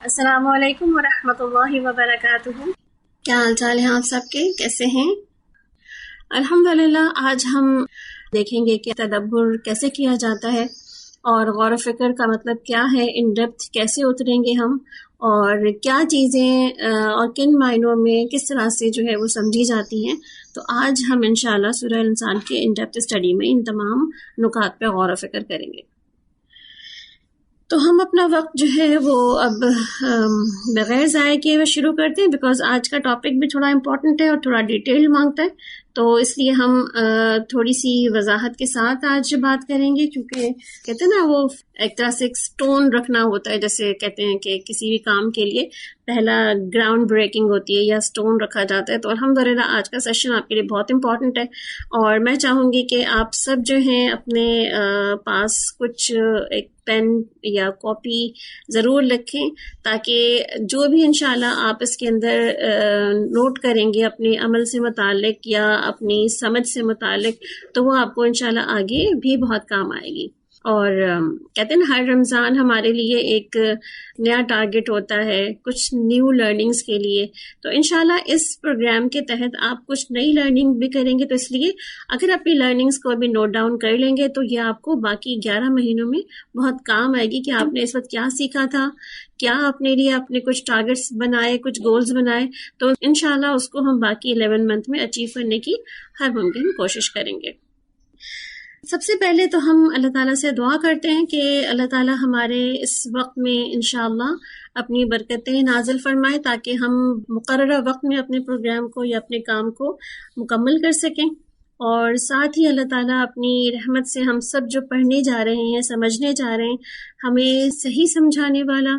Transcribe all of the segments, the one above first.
السلام علیکم ورحمۃ اللہ وبرکاتہ. کیا حال چال ہیں آپ سب کے؟ کیسے ہیں؟ الحمدللہ. آج ہم دیکھیں گے کہ تدبر کیسے کیا جاتا ہے اور غور و فکر کا مطلب کیا ہے، ان ڈیپتھ کیسے اتریں گے ہم، اور کیا چیزیں اور کن معنوں میں کس طرح سے جو ہے وہ سمجھی جاتی ہیں. تو آج ہم انشاءاللہ سورہ الانسان کے ان ڈیپتھ اسٹڈی میں ان تمام نکات پہ غور و فکر کریں گے. تو ہم اپنا وقت جو ہے وہ اب بغیر ضائع کیے ہوئے شروع کرتے ہیں، بیکاز آج کا ٹاپک بھی تھوڑا امپورٹنٹ ہے اور تھوڑا ڈیٹیل مانگتا ہے. تو اس لیے ہم تھوڑی سی وضاحت کے ساتھ آج بات کریں گے، کیونکہ کہتے ہیں نا وہ ایک طرح سے ایک سٹون رکھنا ہوتا ہے، جیسے کہتے ہیں کہ کسی بھی کام کے لیے پہلا گراؤنڈ بریکنگ ہوتی ہے یا سٹون رکھا جاتا ہے. تو الحمدللہ آج کا سیشن آپ کے لیے بہت امپورٹنٹ ہے، اور میں چاہوں گی کہ آپ سب جو ہیں اپنے پاس کچھ ایک پین یا کاپی ضرور رکھیں، تاکہ جو بھی انشاءاللہ آپ اس کے اندر نوٹ کریں گے اپنے عمل سے متعلق یا اپنی سمجھ سے متعلق، تو وہ آپ کو انشاءاللہ آگے بھی بہت کام آئے گی. اور کہتے ہیں نا ہر رمضان ہمارے لیے ایک نیا ٹارگٹ ہوتا ہے کچھ نیو لرننگز کے لیے. تو انشاءاللہ اس پروگرام کے تحت آپ کچھ نئی لرننگ بھی کریں گے، تو اس لیے اگر اپنی لرننگز کو ابھی نوٹ ڈاؤن کر لیں گے تو یہ آپ کو باقی 11 مہینوں میں بہت کام آئے گی کہ آپ نے اس وقت کیا سیکھا تھا، کیا اپنے لیے اپنے کچھ ٹارگٹس بنائے، کچھ گولز بنائے. تو انشاءاللہ اس کو ہم باقی 11 منتھ میں اچیو کرنے کی ہر ممکن کوشش کریں گے. سب سے پہلے تو ہم اللہ تعالیٰ سے دعا کرتے ہیں کہ اللہ تعالیٰ ہمارے اس وقت میں انشاءاللہ اپنی برکتیں نازل فرمائے، تاکہ ہم مقررہ وقت میں اپنے پروگرام کو یا اپنے کام کو مکمل کر سکیں. اور ساتھ ہی اللہ تعالیٰ اپنی رحمت سے ہم سب جو پڑھنے جا رہے ہیں، سمجھنے جا رہے ہیں، ہمیں صحیح سمجھانے والا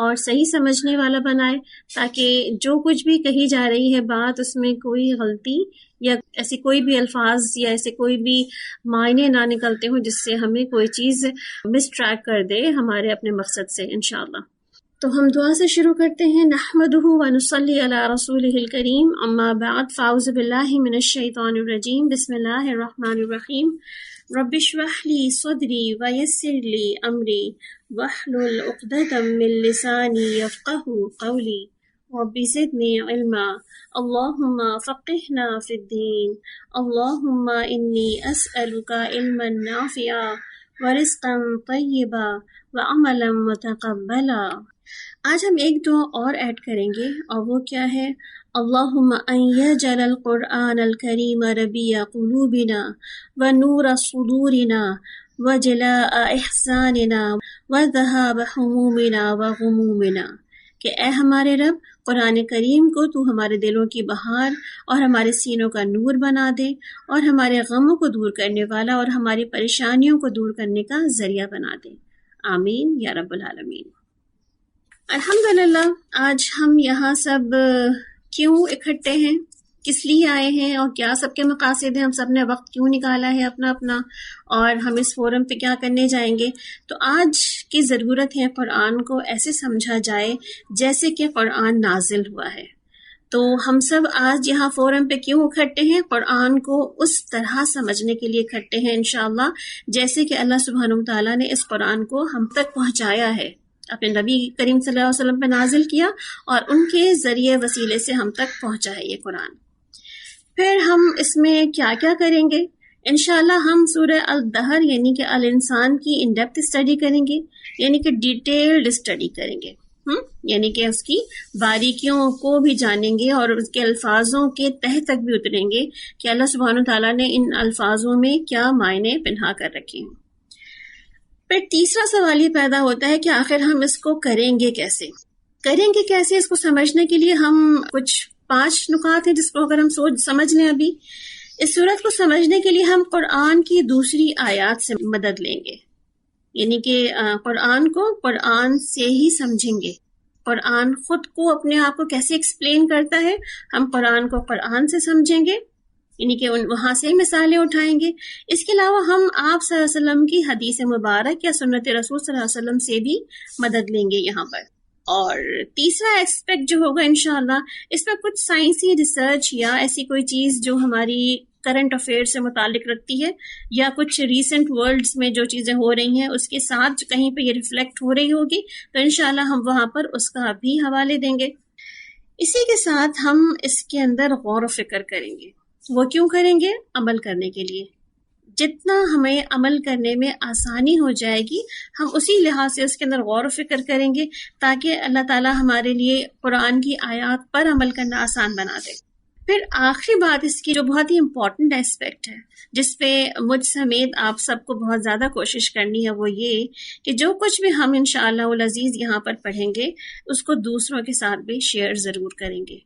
اور صحیح سمجھنے والا بنائے، تاکہ جو کچھ بھی کہی جا رہی ہے بات، اس میں کوئی غلطی یا ایسی کوئی بھی الفاظ یا ایسے کوئی بھی معنی نہ نکلتے ہوں جس سے ہمیں کوئی چیز مس ٹریک کر دے ہمارے اپنے مقصد سے انشاءاللہ. تو ہم دعا سے شروع کرتے ہیں. نحمده ونصلی علی رسولہ الکریم، اما بعد، فاعوذ باللہ من الشیطان الرجیم، بسم اللہ الرحمن الرحیم. رب اشرح لی صدری ویسر لی امری واحلل عقدۃ من لسانی یفقهوا قولی رب زدنی علما اللہم فقہنا فی الدین اللہم انی اسألک علما نافعا ورزقا طیبا وعملا متقبلا. آج ہم ایک دعا اور ایڈ کریں گے، اور وہ کیا ہے؟ اللہم ان یجعل القرآن الکریم ربیع قلوبنا ونور صدورنا وجلاء احزاننا وذہاب ہمومنا وغمومنا. کہ اے ہمارے رب، قرآن کریم کو تو ہمارے دلوں کی بہار اور ہمارے سینوں کا نور بنا دے، اور ہمارے غموں کو دور کرنے والا اور ہماری پریشانیوں کو دور کرنے کا ذریعہ بنا دے. آمین یا رب العالمین. الحمدللہ. آج ہم یہاں سب کیوں اکٹھے ہیں، کس لیے آئے ہیں، اور کیا سب کے مقاصد ہیں، ہم سب نے وقت کیوں نکالا ہے اپنا اپنا، اور ہم اس فورم پہ کیا کرنے جائیں گے. تو آج کی ضرورت ہے قرآن کو ایسے سمجھا جائے جیسے کہ قرآن نازل ہوا ہے. تو ہم سب آج یہاں فورم پہ کیوں اکٹھے ہیں؟ قرآن کو اس طرح سمجھنے کے لیے اکٹھے ہیں انشاءاللہ جیسے کہ اللہ سبحانہ وتعالیٰ نے اس قرآن کو ہم تک پہنچایا ہے، اپنے نبی کریم صلی اللہ علیہ وسلم پہ نازل کیا، اور ان کے ذریعے وسیلے سے ہم تک پہنچا ہے یہ قرآن. پھر ہم اس میں کیا کیا کریں گے؟ انشاءاللہ ہم سورہ الدہر یعنی کہ الانسان کی ان ڈیپتھ اسٹڈی کریں گے، یعنی کہ ڈیٹیلڈ اسٹڈی کریں گے، یعنی کہ اس کی باریکیوں کو بھی جانیں گے اور اس کے الفاظوں کے تہ تک بھی اتریں گے کہ اللہ سبحانہ تعالیٰ نے ان الفاظوں میں کیا معنی پنہا کر رکھے ہیں. پھر تیسرا سوال یہ پیدا ہوتا ہے کہ آخر ہم اس کو کریں گے کیسے. اس کو سمجھنے کے لیے ہم کچھ 5 نکات ہیں جس کو اگر ہم سمجھ لیں. ابھی اس صورت کو سمجھنے کے لیے ہم قرآن کی دوسری آیات سے مدد لیں گے، یعنی کہ قرآن کو قرآن سے ہی سمجھیں گے. قرآن خود کو اپنے آپ کو کیسے ایکسپلین کرتا ہے، ہم قرآن کو قرآن سے سمجھیں گے، یعنی کہ وہاں سے مثالیں اٹھائیں گے. اس کے علاوہ ہم آپ صلی اللہ علیہ وسلم کی حدیث مبارک یا سنت رسول صلی اللہ علیہ وسلم سے بھی مدد لیں گے یہاں پر. اور تیسرا ایسپیکٹ جو ہوگا انشاءاللہ اس میں کچھ سائنسی ریسرچ یا ایسی کوئی چیز جو ہماری کرنٹ افیئر سے متعلق رکھتی ہے یا کچھ ریسنٹ ورلڈز میں جو چیزیں ہو رہی ہیں اس کے ساتھ کہیں پہ یہ ریفلیکٹ ہو رہی ہوگی تو انشاءاللہ ہم وہاں پر اس کا بھی حوالے دیں گے. اسی کے ساتھ ہم اس کے اندر غور و فکر کریں گے. وہ کیوں کریں گے؟ عمل کرنے کے لیے. جتنا ہمیں عمل کرنے میں آسانی ہو جائے گی ہم اسی لحاظ سے اس کے اندر غور و فکر کریں گے تاکہ اللہ تعالیٰ ہمارے لیے قرآن کی آیات پر عمل کرنا آسان بنا دے. پھر آخری بات اس کی جو بہت ہی امپورٹنٹ ایسپیکٹ ہے جس پہ مجھ سمیت آپ سب کو بہت زیادہ کوشش کرنی ہے وہ یہ کہ جو کچھ بھی ہم انشاءاللہ العزیز یہاں پر پڑھیں گے اس کو دوسروں کے ساتھ بھی شیئر ضرور کریں گے.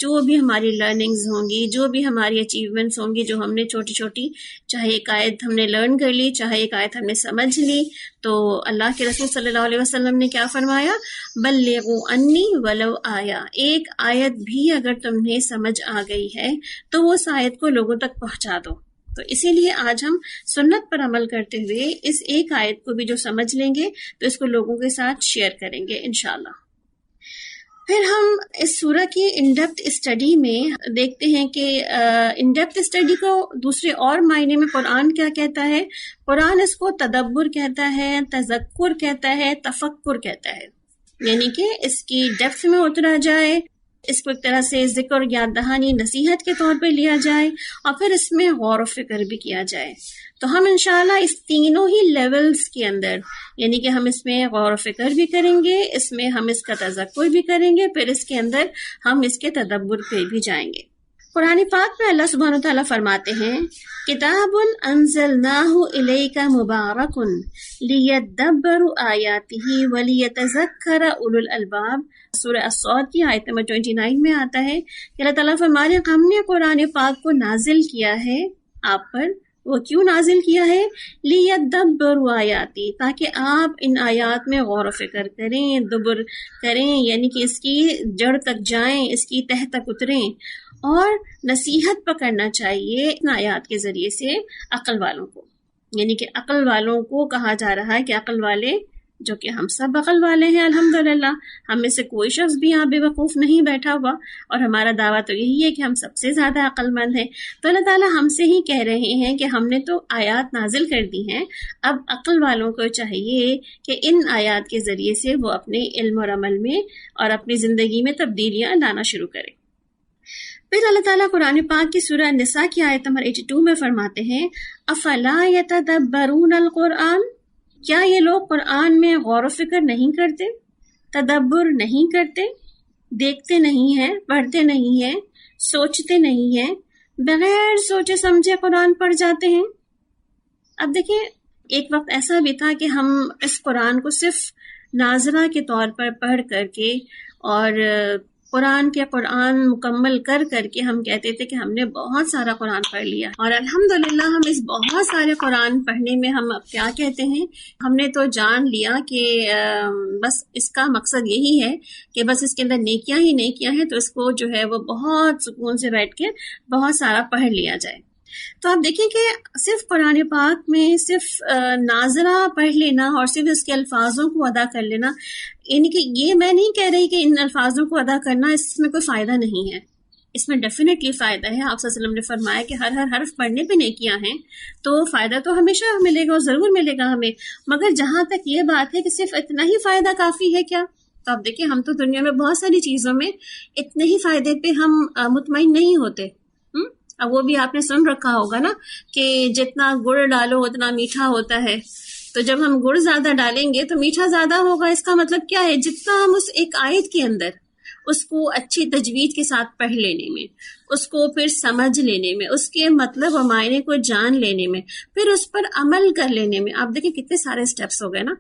جو بھی ہماری لرننگز ہوں گی، جو بھی ہماری اچیومنٹس ہوں گی، جو ہم نے چھوٹی چھوٹی، چاہے ایک آیت ہم نے لرن کر لی، چاہے ایک آیت ہم نے سمجھ لی، تو اللہ کے رسول صلی اللہ علیہ وسلم نے کیا فرمایا؟ بلغوا انی ولو آیا. ایک آیت بھی اگر تمہیں سمجھ آ گئی ہے تو وہ اس آیت کو لوگوں تک پہنچا دو. تو اسی لیے آج ہم سنت پر عمل کرتے ہوئے اس ایک آیت کو بھی جو سمجھ لیں گے تو اس کو لوگوں کے ساتھ شیئر کریں گے انشاءاللہ. پھر ہم اس سورہ کی ان ڈیپتھ اسٹڈی میں دیکھتے ہیں کہ ان ڈیپتھ اسٹڈی کو دوسرے اور معنی میں قرآن کیا کہتا ہے. قرآن اس کو تدبر کہتا ہے، تذکر کہتا ہے، تفکر کہتا ہے، یعنی کہ اس کی ڈیپتھ میں اترا جائے، اس کو ایک طرح سے ذکر، یاد دہانی، نصیحت کے طور پہ لیا جائے اور پھر اس میں غور و فکر بھی کیا جائے. تو ہم انشاءاللہ اس تینوں ہی لیولز کے اندر، یعنی کہ ہم اس میں غور و فکر بھی کریں گے، اس میں ہم اس کا تذکر بھی کریں گے، پھر اس کے اندر ہم اس کے تدبر پہ بھی جائیں گے. قرآن پاک میں اللہ سبحانہ وتعالیٰ فرماتے ہیں کتاب انزلناہ الیک مبارک لیدبروا آیاتہ ولیتذکر اولو الالباب. سورہ الصاد کی آیت نمبر 29 میں آتا ہے کہ اللہ تعالیٰ فرماتے ہیں ہم نے قرآن پاک کو نازل کیا ہے آپ پر. وہ کیوں نازل کیا ہے؟ لیدبروا آیاتی، تاکہ آپ ان آیات میں غور و فکر کریں، دبر کریں، یعنی کہ اس کی جڑ تک جائیں، اس کی تہ تک اتریں. اور نصیحت پکڑنا چاہیے ان آیات کے ذریعے سے عقل والوں کو، یعنی کہ عقل والوں کو کہا جا رہا ہے کہ عقل والے، جو کہ ہم سب عقل والے ہیں الحمدللہ، ہم میں سے کوئی شخص بھی یہاں بے وقوف نہیں بیٹھا ہوا، اور ہمارا دعویٰ تو یہی ہے کہ ہم سب سے زیادہ عقل مند ہیں. تو اللہ تعالیٰ ہم سے ہی کہہ رہے ہیں کہ ہم نے تو آیات نازل کر دی ہیں، اب عقل والوں کو چاہیے کہ ان آیات کے ذریعے سے وہ اپنے علم اور عمل میں اور اپنی زندگی میں تبدیلیاں لانا شروع کریں. پھر اللہ تعالیٰ قرآن پاک کی سورہ النساء کی آیت نمبر 82 میں فرماتے ہیں افلا یتدبرون القرآن، کیا یہ لوگ قرآن میں غور و فکر نہیں کرتے، تدبر نہیں کرتے، دیکھتے نہیں ہیں، پڑھتے نہیں ہیں، سوچتے نہیں ہیں، بغیر سوچے سمجھے قرآن پڑھ جاتے ہیں. اب دیکھیں ایک وقت ایسا بھی تھا کہ ہم اس قرآن کو صرف ناظرہ کے طور پر پڑھ کر کے اور قرآن مکمل کر کے ہم کہتے تھے کہ ہم نے بہت سارا قرآن پڑھ لیا. اور الحمدللہ ہم اس بہت سارے قرآن پڑھنے میں ہم اب کیا کہتے ہیں، ہم نے تو جان لیا کہ بس اس کا مقصد یہی ہے کہ بس اس کے اندر نیکیاں ہی نیکیاں ہیں، تو اس کو جو ہے وہ بہت سکون سے بیٹھ کے بہت سارا پڑھ لیا جائے. تو آپ دیکھیں کہ صرف قرآن پاک میں صرف ناظرہ پڑھ لینا اور صرف اس کے الفاظوں کو ادا کر لینا، یعنی کہ یہ میں نہیں کہہ رہی کہ ان الفاظوں کو ادا کرنا اس میں کوئی فائدہ نہیں ہے، اس میں ڈیفینیٹلی فائدہ ہے. آپ صلی اللہ علیہ وسلم نے فرمایا کہ ہر حرف پڑھنے پہ نیکیاں ہیں، تو فائدہ تو ہمیشہ ملے گا اور ضرور ملے گا ہمیں. مگر جہاں تک یہ بات ہے کہ صرف اتنا ہی فائدہ کافی ہے کیا؟ تو آپ دیکھیں ہم تو دنیا میں بہت ساری چیزوں میں اتنے ہی فائدے پہ ہم مطمئن نہیں ہوتے. اب وہ بھی آپ نے سن رکھا ہوگا نا کہ جتنا گڑ ڈالو اتنا میٹھا ہوتا ہے. تو جب ہم گڑ زیادہ ڈالیں گے تو میٹھا زیادہ ہوگا. اس کا مطلب کیا ہے؟ جتنا ہم اس ایک آیت کے اندر اس کو اچھی تجوید کے ساتھ پڑھ لینے میں، اس کو پھر سمجھ لینے میں، اس کے مطلب و معنی کو جان لینے میں، پھر اس پر عمل کر لینے میں، آپ دیکھیں کتنے سارے سٹیپس ہو گئے نا.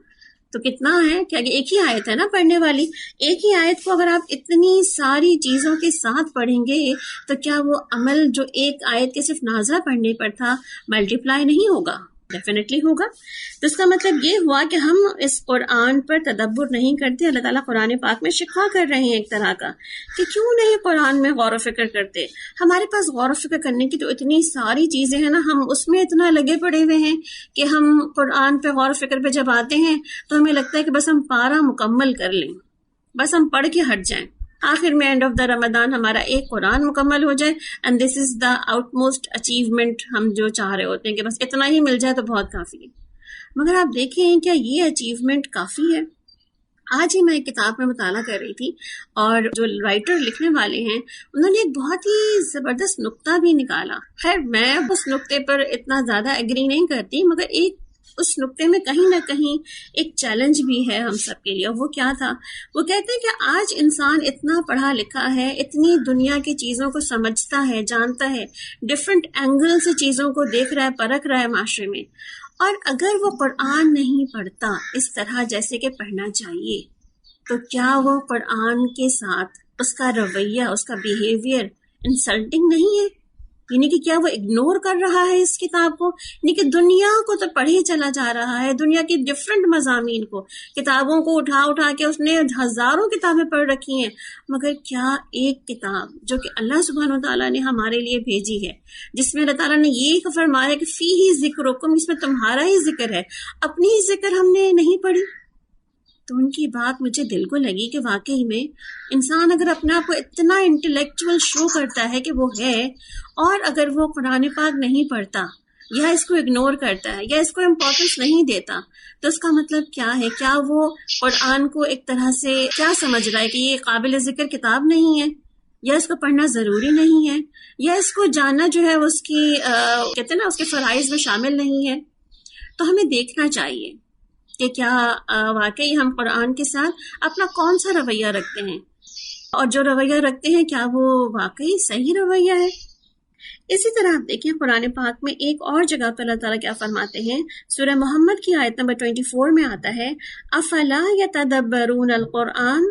تو کتنا ہے کہ ایک ہی آیت ہے نا پڑھنے والی، ایک ہی آیت کو اگر آپ اتنی ساری چیزوں کے ساتھ پڑھیں گے تو کیا وہ عمل جو ایک آیت کے صرف نازلہ پڑھنے پر تھا ملٹیپلائی نہیں ہوگا؟ ڈیفینیٹلی ہوگا. تو اس کا مطلب یہ ہوا کہ ہم اس قرآن پر تدبر نہیں کرتے. اللہ تعالیٰ قرآن پاک میں شکوہ کر رہے ہیں ایک طرح کا کہ کیوں نہیں قرآن میں غور و فکر کرتے. ہمارے پاس غور و فکر کرنے کی تو اتنی ساری چیزیں ہیں نا، ہم اس میں اتنا لگے پڑے ہوئے ہیں کہ ہم قرآن پہ غور و فکر پہ جب آتے ہیں تو ہمیں لگتا ہے کہ بس ہم پارہ مکمل کر لیں. بس ہم پڑھ کے ہٹ جائیں, آخر میں اینڈ آف دا رمضان ہمارا ایک قرآن مکمل ہو جائے, and this is the out most achievement ہم جو چاہ رہے ہوتے ہیں کہ بس اتنا ہی مل جائے تو بہت کافی ہے. مگر آپ دیکھیں کیا یہ اچیومنٹ کافی ہے؟ آج ہی میں ایک کتاب میں مطالعہ کر رہی تھی, اور جو رائٹر لکھنے والے ہیں انہوں نے ایک بہت ہی زبردست نقطہ بھی نکالا. خیر میں اس نقطے پر اتنا زیادہ ایگری نہیں کرتی, مگر ایک اس نقطے میں کہیں نہ کہیں ایک چیلنج بھی ہے ہم سب کے لیے. وہ کیا تھا؟ وہ کہتے ہیں کہ آج انسان اتنا پڑھا لکھا ہے, اتنی دنیا کی چیزوں کو سمجھتا ہے, جانتا ہے, ڈفرینٹ اینگل سے چیزوں کو دیکھ رہا ہے, پرکھ رہا ہے معاشرے میں, اور اگر وہ قرآن نہیں پڑھتا اس طرح جیسے کہ پڑھنا چاہیے, تو کیا وہ قرآن کے ساتھ اس کا رویہ, اس کا بیہیویئر انسلٹنگ نہیں ہے؟ یعنی کہ کیا وہ اگنور کر رہا ہے اس کتاب کو؟ یعنی کہ دنیا کو تو پڑھے چلا جا رہا ہے, دنیا کی ڈفرینٹ مضامین کو, کتابوں کو اٹھا اٹھا کے اس نے ہزاروں کتابیں پڑھ رکھی ہیں, مگر کیا ایک کتاب جو کہ اللہ سبحانہ و تعالیٰ نے ہمارے لیے بھیجی ہے, جس میں اللہ تعالیٰ نے یہ فرمایا کہ فی ہی ذکرکم, اس میں تمہارا ہی ذکر ہے, اپنی ہی ذکر ہم نے نہیں پڑھی؟ تو ان کی بات مجھے دل کو لگی کہ واقعی میں انسان اگر اپنے آپ کو اتنا انٹلیکچوئل شو کرتا ہے کہ وہ ہے, اور اگر وہ قرآن پاک نہیں پڑھتا یا اس کو اگنور کرتا ہے یا اس کو امپورٹنس نہیں دیتا, تو اس کا مطلب کیا ہے؟ کیا وہ قرآن کو ایک طرح سے کیا سمجھ رہا ہے کہ یہ قابل ذکر کتاب نہیں ہے, یا اس کو پڑھنا ضروری نہیں ہے, یا اس کو جاننا جو ہے اس کی کہتے ہیں نا اس کے فرائض میں شامل نہیں ہے؟ تو ہمیں دیکھنا چاہیے کہ کیا واقعی ہم قرآن کے ساتھ اپنا کون سا رویہ رکھتے ہیں, اور جو رویہ رکھتے ہیں کیا وہ واقعی صحیح رویہ ہے. اسی طرح آپ دیکھیں قرآن پاک میں ایک اور جگہ پر اللہ تعالیٰ کیا فرماتے ہیں, سورہ محمد کی آیت نمبر 24 میں آتا ہے, افلا یتدبرون القرآن,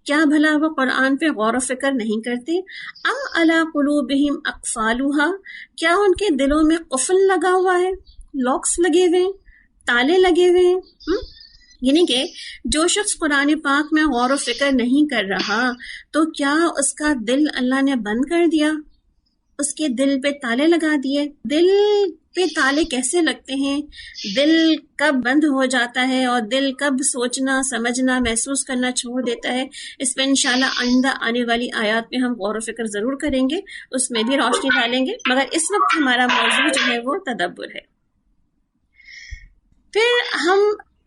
کیا بھلا وہ قرآن پہ غور و فکر نہیں کرتے, ام علی قلوبہم اقفالها, کیا ان کے دلوں میں قفل لگا ہوا ہے, لاکس لگے ہوئے ہیں, تالے لگے ہوئے ہیں. یعنی کہ جو شخص قرآن پاک میں غور و فکر نہیں کر رہا, تو کیا اس کا دل اللہ نے بند کر دیا, اس کے دل پہ تالے لگا دیے؟ دل پہ تالے کیسے لگتے ہیں, دل کب بند ہو جاتا ہے, اور دل کب سوچنا, سمجھنا, محسوس کرنا چھوڑ دیتا ہے, اس پہ انشاءاللہ آئندہ آنے والی آیات میں ہم غور و فکر ضرور کریں گے, اس میں بھی روشنی ڈالیں گے. مگر اس وقت ہمارا موضوع جو ہے وہ تدبر ہے. پھر ہم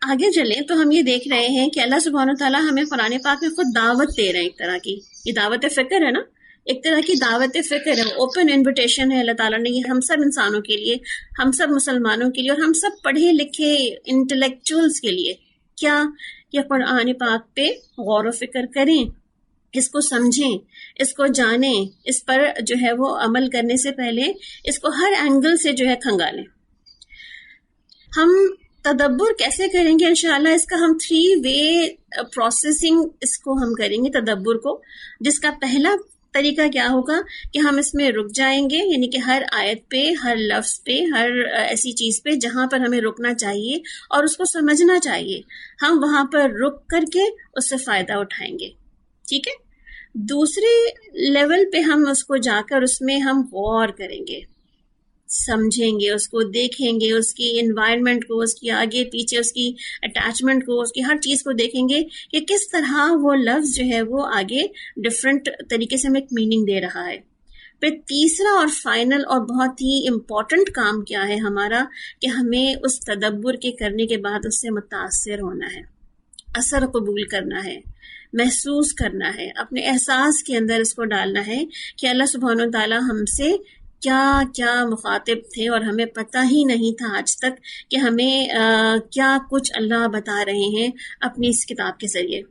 آگے چلیں تو ہم یہ دیکھ رہے ہیں کہ اللہ سبحانہ و تعالیٰ ہمیں قرآن پاک میں خود دعوت دے رہے ہیں, ایک طرح کی یہ دعوت فکر ہے نا, ایک طرح کی دعوت فکر ہے, اوپن انویٹیشن ہے اللہ تعالیٰ نے یہ ہم سب انسانوں کے لیے, ہم سب مسلمانوں کے لیے, اور ہم سب پڑھے لکھے انٹلیکچوئلس کے لیے. کیا کہ قرآن پاک پہ غور و فکر کریں, اس کو سمجھیں, اس کو جانیں, اس پر جو ہے وہ عمل کرنے سے پہلے اس کو ہر اینگل سے جو ہے کھنگالیں. ہم تدبر کیسے کریں گے؟ انشاءاللہ اس کا ہم 3 وے پروسیسنگ اس کو ہم کریں گے تدبر کو, جس کا پہلا طریقہ کیا ہوگا کہ ہم اس میں رک جائیں گے, یعنی کہ ہر آیت پہ, ہر لفظ پہ, ہر ایسی چیز پہ جہاں پر ہمیں رکنا چاہیے اور اس کو سمجھنا چاہیے, ہم وہاں پر رک کر کے اس سے فائدہ اٹھائیں گے. ٹھیک ہے. دوسرے لیول پہ ہم اس کو جا کر اس میں ہم غور کریں گے, سمجھیں گے, اس کو دیکھیں گے, اس کی انوائرمنٹ کو, اس کی آگے پیچھے, اس کی اٹیچمنٹ کو, اس کی ہر چیز کو دیکھیں گے کہ کس طرح وہ لفظ جو ہے وہ آگے ڈفرینٹ طریقے سے ہمیں ایک میننگ دے رہا ہے. پھر تیسرا اور فائنل اور بہت ہی امپورٹنٹ کام کیا ہے ہمارا, کہ ہمیں اس تدبر کے کرنے کے بعد اس سے متاثر ہونا ہے, اثر قبول کرنا ہے, محسوس کرنا ہے, اپنے احساس کے اندر اس کو ڈالنا ہے کہ اللہ سبحانہ و تعالیٰ ہم سے کیا کیا مخاطب تھے, اور ہمیں پتہ ہی نہیں تھا آج تک کہ ہمیں کیا کچھ اللہ بتا رہے ہیں اپنی اس کتاب کے ذریعے.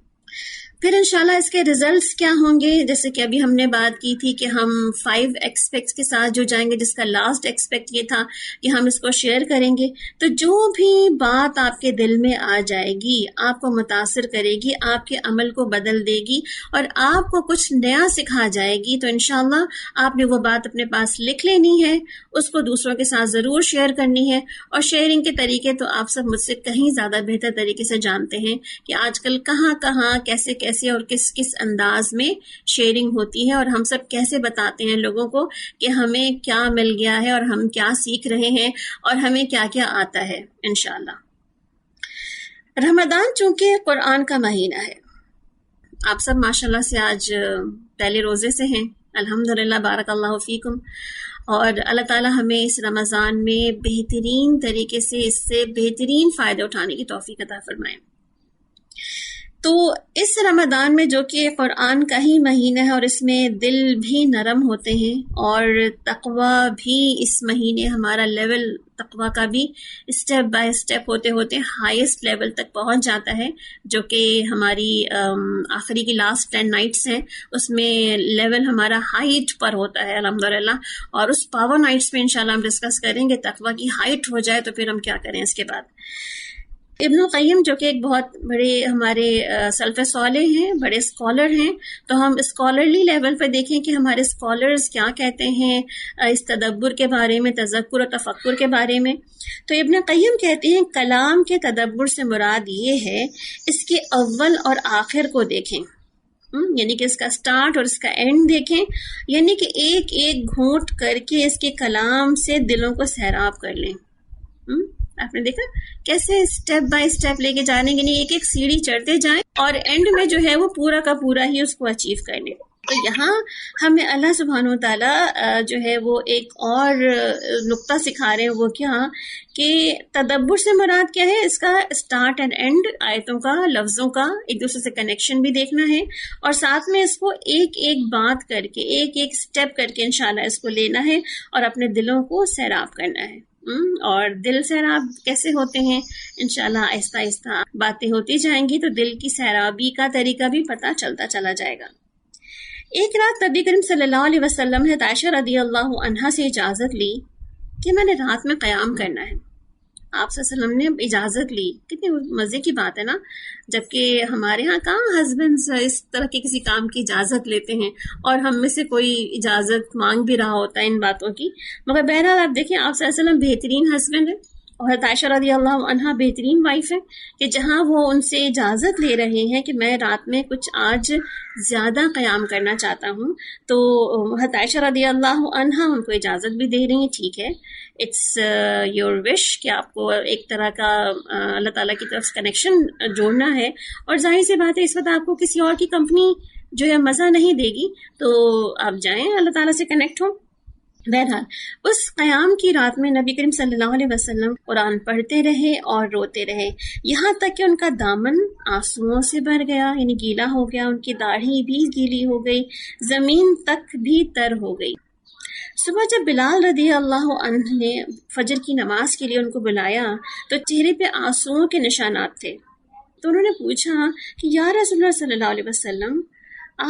پھر انشاءاللہ اس کے ریزلٹس کیا ہوں گے, جیسے کہ ابھی ہم نے بات کی تھی کہ ہم 5 ایکسپیکٹس کے ساتھ جو جائیں گے, جس کا لاسٹ ایکسپیکٹ یہ تھا کہ ہم اس کو شیئر کریں گے. تو جو بھی بات آپ کے دل میں آ جائے گی, آپ کو متاثر کرے گی, آپ کے عمل کو بدل دے گی, اور آپ کو کچھ نیا سکھا جائے گی, تو انشاءاللہ آپ نے وہ بات اپنے پاس لکھ لینی ہے, اس کو دوسروں کے ساتھ ضرور شیئر کرنی ہے. اور شیئرنگ کے طریقے تو آپ سب مجھ سے کہیں زیادہ بہتر طریقے سے جانتے ہیں کہ آج کل کہاں کہاں کیسے اور کس کس انداز میں شیئرنگ ہوتی ہے, اور ہم سب کیسے بتاتے ہیں لوگوں کو کہ ہمیں کیا مل گیا ہے, اور ہم کیا سیکھ رہے ہیں, اور ہمیں کیا کیا آتا ہے. انشاءاللہ رمضان چونکہ قرآن کا مہینہ ہے, آپ سب ماشاءاللہ سے آج پہلے روزے سے ہیں، الحمدللہ، بارک اللہ فیکم، اور اللہ تعالیٰ ہمیں اس رمضان میں بہترین طریقے سے اس سے بہترین فائدہ اٹھانے کی توفیق عطا فرمائے۔ تو اس رمضان میں جو کہ قرآن کا ہی مہینہ ہے اور اس میں دل بھی نرم ہوتے ہیں اور تقوی بھی اس مہینے ہمارا لیول تقوی کا بھی اسٹیپ بائی اسٹیپ ہوتے ہوتے ہائیسٹ لیول تک پہنچ جاتا ہے، جو کہ ہماری آخری کی لاسٹ 10 نائٹس ہیں، اس میں لیول ہمارا ہائٹ پر ہوتا ہے الحمدللہ، اور اس پاور نائٹس میں انشاءاللہ ہم ڈسکس کریں گے تقوی کی ہائٹ ہو جائے تو پھر ہم کیا کریں اس کے بعد۔ ابن القیم جو کہ ایک بہت بڑے ہمارے سلف صالح ہیں، بڑے اسکالر ہیں، تو ہم اسکالرلی لیول پہ دیکھیں کہ ہمارے اسکالرز کیا کہتے ہیں اس تدبر کے بارے میں، تذکر و تفکر کے بارے میں۔ تو ابن قیم کہتے ہیں کلام کے تدبر سے مراد یہ ہے اس کے اول اور آخر کو دیکھیں، یعنی کہ اس کا سٹارٹ اور اس کا اینڈ دیکھیں، یعنی کہ ایک ایک گھونٹ کر کے اس کے کلام سے دلوں کو سیراب کر لیں۔ آپ نے دیکھا کیسے اسٹیپ بائی اسٹیپ لے کے جانے کے لیے ایک ایک سیڑھی چڑھتے جائیں اور اینڈ میں جو ہے وہ پورا کا پورا ہی اس کو اچیو کر لیں۔ تو یہاں ہمیں اللہ سبحانہ و تعالیٰ جو ہے وہ ایک اور نقطہ سکھا رہے ہیں، وہ کیا کہ تدبر سے مراد کیا ہے، اس کا اسٹارٹ اینڈ اینڈ، آیتوں کا، لفظوں کا ایک دوسرے سے کنیکشن بھی دیکھنا ہے، اور ساتھ میں اس کو ایک ایک بات کر کے ایک ایک اسٹیپ کر کے انشاءاللہ اس کو لینا ہے اور اپنے دلوں کو سیراب کرنا ہے۔ اور دل سیراب کیسے ہوتے ہیں انشاءاللہ آہستہ آہستہ باتیں ہوتی جائیں گی تو دل کی سیرابی کا طریقہ بھی پتہ چلتا چلا جائے گا۔ ایک رات نبی کریم صلی اللہ علیہ وسلم نے عائشہ رضی اللہ عنہا سے اجازت لی کہ میں نے رات میں قیام کرنا ہے۔ آپ صلی اللہ علیہ وسلم نے اجازت لی، کتنی مزے کی بات ہے نا، جبکہ ہمارے ہاں کہاں ہسبینڈز اس طرح کے کسی کام کی اجازت لیتے ہیں اور ہم میں سے کوئی اجازت مانگ بھی رہا ہوتا ہے ان باتوں کی، مگر بہرحال آپ دیکھیں آپ صلی اللہ علیہ وسلم بہترین ہسبینڈ ہے اور عائشہ رضی اللہ عنہا بہترین وائف ہے کہ جہاں وہ ان سے اجازت لے رہے ہیں کہ میں رات میں کچھ آج زیادہ قیام کرنا چاہتا ہوں، تو عائشہ رضی اللہ عنہا ان کو اجازت بھی دے رہی ہیں، ٹھیک ہے، اٹس یور وش کہ آپ کو ایک طرح کا اللہ تعالیٰ کی طرف کنیکشن جوڑنا ہے، اور ظاہر سی بات ہے اس وقت آپ کو کسی اور کی کمپنی جو ہے مزہ نہیں دے گی، تو آپ جائیں اللہ تعالیٰ سے کنیکٹ ہوں۔ بہرحال اس قیام کی رات میں نبی کریم صلی اللہ علیہ وسلم قرآن پڑھتے رہے اور روتے رہے، یہاں تک کہ ان کا دامن آنسوؤں سے بھر گیا، یعنی گیلا ہو گیا، ان کی داڑھی بھی گیلی ہو گئی، زمین تک بھی تر ہو گئی۔ صبح جب بلال رضی اللہ عنہ نے فجر کی نماز کے لیے ان کو بلایا تو چہرے پہ آنسوؤں کے نشانات تھے، تو انہوں نے پوچھا کہ یا رسول اللہ صلی اللہ علیہ وسلم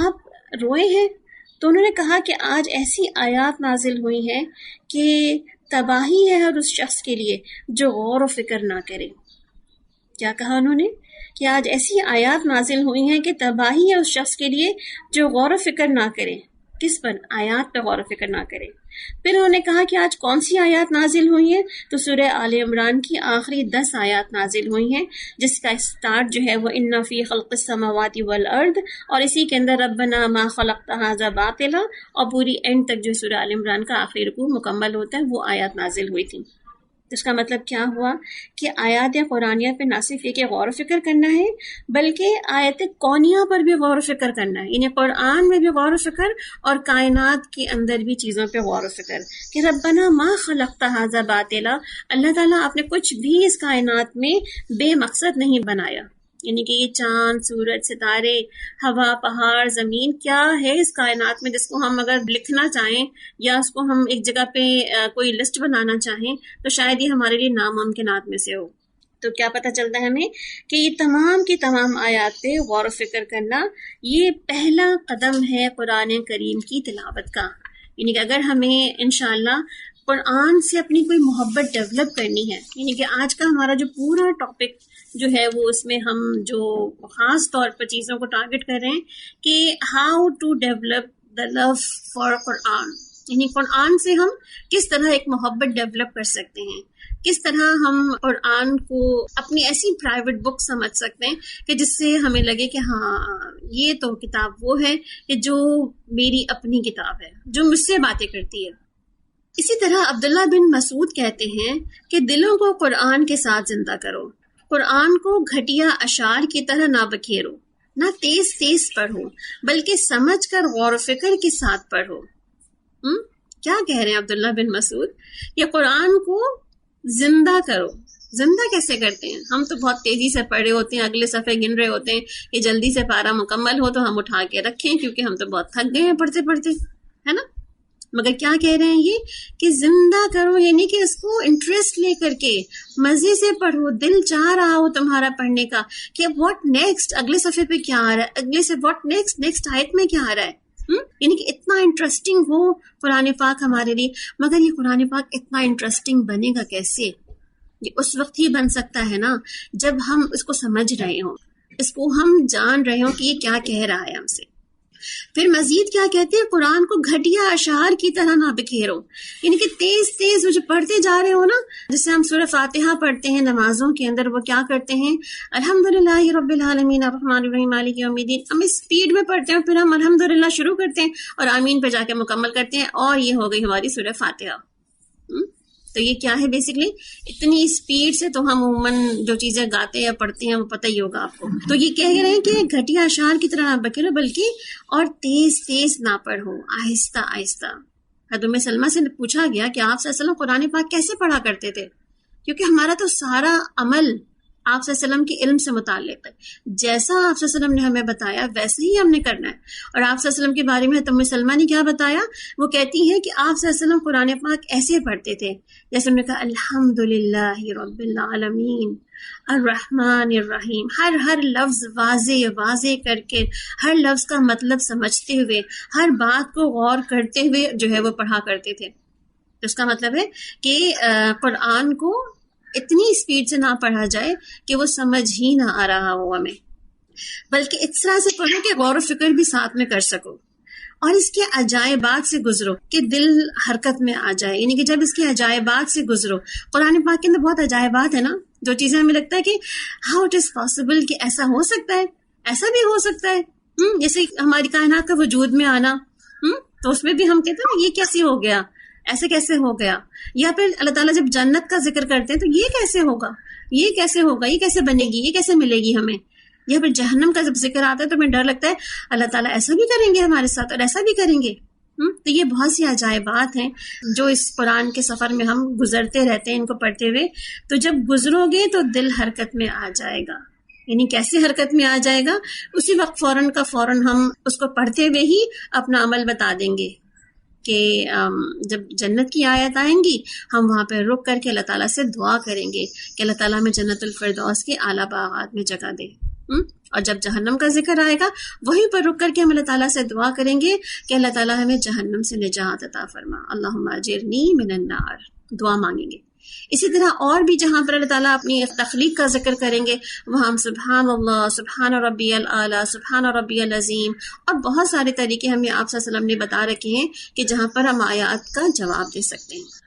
آپ روئے ہیں؟ تو انہوں نے کہا کہ آج ایسی آیات نازل ہوئی ہیں کہ تباہی ہے ہر اس شخص کے لیے جو غور و فکر نہ کرے۔ کیا کہا انہوں نے کہ آج ایسی آیات نازل ہوئی ہیں کہ تباہی ہے اس شخص کے لیے جو غور و فکر نہ کرے۔ کس پر؟ آیات پہ غور و فکر نہ کرے۔ پھر انہوں نے کہا کہ آج کون سی آیات نازل ہوئی ہیں؟ تو سورہ آل عمران کی آخری 10 آیات نازل ہوئی ہیں، جس کا سٹارٹ جو ہے وہ ان فی خلق السماوات والارض، اور اسی کے اندر ربنا ما خلقت ھذا باطلا، اور پوری اینڈ تک جو سورہ آل عمران کا آخری رکوع مکمل ہوتا ہے وہ آیات نازل ہوئی تھیں۔ اس کا مطلب کیا ہوا کہ آیات قرآنیہ پہ نہ صرف یہ کہ غور و فکر کرنا ہے بلکہ آیت کونیہ پر بھی غور و فکر کرنا ہے، یعنی قرآن میں بھی غور و فکر اور کائنات کے اندر بھی چیزوں پہ غور و فکر کہ ربنا ما خلقت ھذا باطلا، اللہ تعالیٰ آپ نے کچھ بھی اس کائنات میں بے مقصد نہیں بنایا، یعنی کہ یہ چاند، سورج، ستارے، ہوا، پہاڑ، زمین، کیا ہے اس کائنات میں جس کو ہم اگر لکھنا چاہیں یا اس کو ہم ایک جگہ پہ کوئی لسٹ بنانا چاہیں تو شاید یہ ہمارے لیے ناممکنات میں سے ہو۔ تو کیا پتہ چلتا ہے ہمیں کہ یہ تمام کی تمام آیات پہ غور و فکر کرنا یہ پہلا قدم ہے قرآن کریم کی تلاوت کا، یعنی کہ اگر ہمیں انشاءاللہ قرآن سے اپنی کوئی محبت ڈیولپ کرنی ہے، یعنی کہ آج کا ہمارا جو پورا ٹاپک جو ہے وہ اس میں ہم جو خاص طور پر چیزوں کو ٹارگٹ کر رہے ہیں کہ how to develop the love for Quran, یعنی قرآن سے ہم کس طرح ایک محبت ڈیولپ کر سکتے ہیں، کس طرح ہم قرآن کو اپنی ایسی پرائیویٹ بک سمجھ سکتے ہیں کہ جس سے ہمیں لگے کہ ہاں یہ تو کتاب وہ ہے کہ جو میری اپنی کتاب ہے، جو مجھ سے باتیں کرتی ہے۔ اسی طرح عبداللہ بن مسعود کہتے ہیں کہ دلوں کو قرآن کے ساتھ زندہ کرو، قرآن کو گھٹیا اشعار کی طرح نہ بکھیرو، نہ تیز تیز پڑھو بلکہ سمجھ کر غور و فکر کے ساتھ پڑھو. کیا کہہ رہے ہیں عبداللہ بن مسعود؟ یہ قرآن کو زندہ کرو. زندہ کیسے کرتے ہیں؟ ہم تو بہت تیزی سے پڑھے ہوتے ہیں, اگلے صفحے گن رہے ہوتے ہیں کہ جلدی سے پارا مکمل ہو تو ہم اٹھا کے رکھیں کیونکہ ہم تو بہت تھک گئے ہیں پڑھتے پڑھتے, ہے نا. مگر کیا کہہ رہے ہیں یہ کہ زندہ کرو, یعنی کہ اس کو انٹرسٹ لے کر کے مزے سے پڑھو, دل چاہ رہا ہو تمہارا پڑھنے کا کہ واٹ نیکسٹ, اگلے صفحے پہ کیا آ رہا ہے, اگلے سے واٹ نیکسٹ آیت میں کیا آ رہا ہے. یعنی کہ اتنا انٹرسٹنگ ہو قرآن پاک ہمارے لیے. مگر یہ قرآن پاک اتنا انٹرسٹنگ بنے گا کیسے؟ یہ اس وقت ہی بن سکتا ہے نا جب ہم اس کو سمجھ رہے ہوں, اس کو ہم جان رہے ہوں کہ یہ کیا کہہ رہا ہے ہم سے. پھر مزید کیا کہتے ہیں, قرآن کو گھٹیا اشعار کی طرح نہ بکھیرو. یعنی کہ تیز تیز جو پڑھتے جا رہے ہو نا, جیسے ہم سورہ فاتحہ پڑھتے ہیں نمازوں کے اندر, وہ کیا کرتے ہیں, الحمدللہ رب العالمین الرحمن الرحیم مالک یوم الدین, ہم اسپیڈ میں پڑھتے ہیں, پھر ہم الحمدللہ شروع کرتے ہیں اور آمین پہ جا کے مکمل کرتے ہیں, اور یہ ہو گئی ہماری سورہ فاتحہ. تو یہ کیا ہے بیسکلی, اتنی اسپیڈ سے تو ہم عموماً جو چیزیں گاتے یا پڑھتے ہیں وہ پتہ ہی ہوگا آپ کو. تو یہ کہہ رہے ہیں کہ گھٹیا اشعار کی طرح نہ بکھیرو بلکہ اور تیز تیز نہ پڑھو, آہستہ آہستہ. حضرت ام سلمہ سے پوچھا گیا کہ آپ صلی اللہ علیہ وسلم قرآن پاک کیسے پڑھا کرتے تھے, کیونکہ ہمارا تو سارا عمل آپ صلی اللہ علیہ وسلم کے علم سے متعلق ہے. جیسا آپ صلی اللہ علیہ وسلم نے ہمیں بتایا ویسے ہی ہم نے کرنا ہے. اور آپ صلی اللہ علیہ وسلم کے بارے میں ام سلمہ نے کیا بتایا, وہ کہتی ہے کہ آپ صلی اللہ علیہ وسلم قرآن پاک ایسے پڑھتے تھے جیسے ہم نے کہا الحمدللہ رب العالمین الرحمن الرحیم, ہر لفظ واضح کر کے, ہر لفظ کا مطلب سمجھتے ہوئے, ہر بات کو غور کرتے ہوئے جو ہے وہ پڑھا کرتے تھے. تو اس کا مطلب ہے کہ قرآن کو اتنی اسپیڈ سے نہ پڑھا جائے کہ وہ سمجھ ہی نہ آ رہا ہو ہمیں, بلکہ اس طرح سے پڑھو کہ غور و فکر بھی ساتھ میں کر سکو, اور اس کے عجائبات سے گزرو کہ دل حرکت میں آ جائے. یعنی کہ جب اس کے عجائبات سے گزرو, قرآن پاک کے اندر بہت عجائبات ہیں نا, جو چیزیں ہمیں لگتا ہے کہ ہاؤ اٹ از پاسبل, کہ ایسا ہو سکتا ہے, ایسا بھی ہو سکتا ہے. جیسے ہماری کائنات کا وجود میں آنا, تو اس میں بھی ہم کہتے ہیں یہ کیسے ہو گیا, ایسے کیسے ہو گیا. یا پھر اللہ تعالیٰ جب جنت کا ذکر کرتے ہیں تو یہ کیسے ہوگا, یہ کیسے ہوگا, یہ کیسے بنے گی, یہ کیسے ملے گی ہمیں. یا پھر جہنم کا جب ذکر آتا ہے تو ہمیں ڈر لگتا ہے اللہ تعالیٰ ایسا بھی کریں گے ہمارے ساتھ اور ایسا بھی کریں گے. تو یہ بہت سی عجائبات ہیں جو اس قرآن کے سفر میں ہم گزرتے رہتے ہیں ان کو پڑھتے ہوئے. تو جب گزرو گے تو دل حرکت میں آ جائے گا. یعنی کیسے حرکت میں آ جائے گا, اسی وقت فوراً ہم اس کو پڑھتے ہوئے ہی اپنا عمل بتا دیں گے کہ جب جنت کی آیت آئیں گی ہم وہاں پہ رک کر کے اللہ تعالیٰ سے دعا کریں گے کہ اللہ تعالیٰ ہمیں جنت الفردوس کے اعلیٰ باغات میں جگہ دے. اور جب جہنم کا ذکر آئے گا وہیں پر رک کر کے ہم اللہ تعالیٰ سے دعا کریں گے کہ اللہ تعالیٰ ہمیں جہنم سے نجات عطا فرما, اللہم اجرنی من النار, دعا مانگیں گے. اسی طرح اور بھی جہاں پر اللہ تعالیٰ اپنی تخلیق کا ذکر کریں گے وہاں ہم سبحان اللہ, سبحان ربی الاعلیٰ, سبحان ربی العظیم, اور بہت سارے طریقے ہمیں آپ صلی اللہ علیہ وسلم نے بتا رکھے ہیں کہ جہاں پر ہم آیات کا جواب دے سکتے ہیں.